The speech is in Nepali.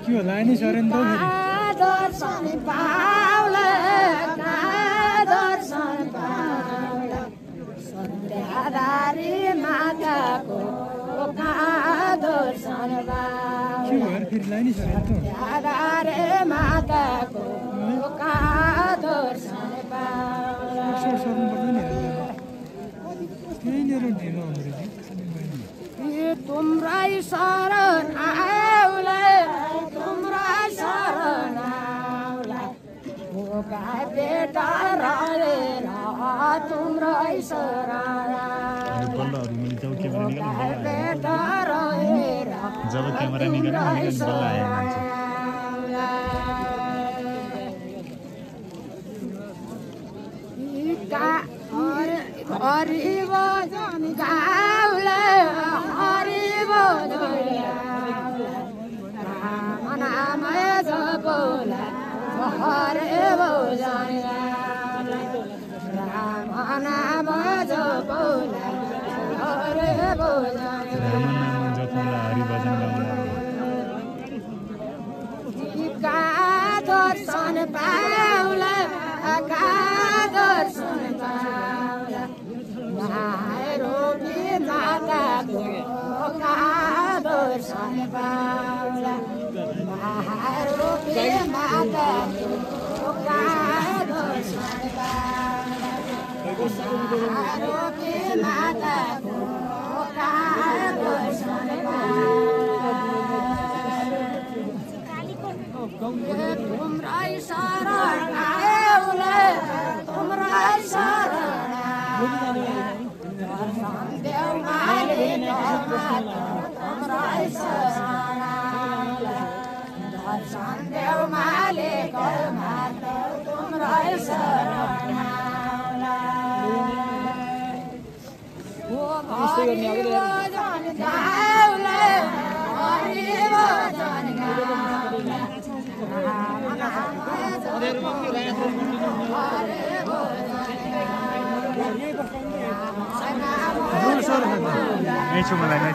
के होला नि सरेन त दर्शन पाउला दर्शन पाउला सत्याधारी माताको दर्शन पाउला के भएर फेरि लाइन सरेन त सत्याधारी माताको दर्शन पाउला सर्नु पर्दैन नि यहीँनिर ढिलो हुँदैछ तुम्रै शरण आउला तुम्रै शरण आउला भोका बेटा रहेर तुम्रै शरण बेटा रहेर जब क्यामेरा निकाल्यो बल्ल आयो हरि भजन गाउला हरि भजन राम नाम जपौला हरे भजन राम नाम जपौला हरे भजन दर्शन पाउला दर्शन पाउला रोगी माताको दर्शन पाउला रोगी माताको दर्शन पाउला रोगी माताको दर्शन तुम्रै शरण आउला तुम्रै शरण दर्शन देऊ मालिक तुम्रै शरण दर्शन देऊ मालिक तुम्रै शरण हरि भजन गाउला हरि भजन गाउला यही छु मलाई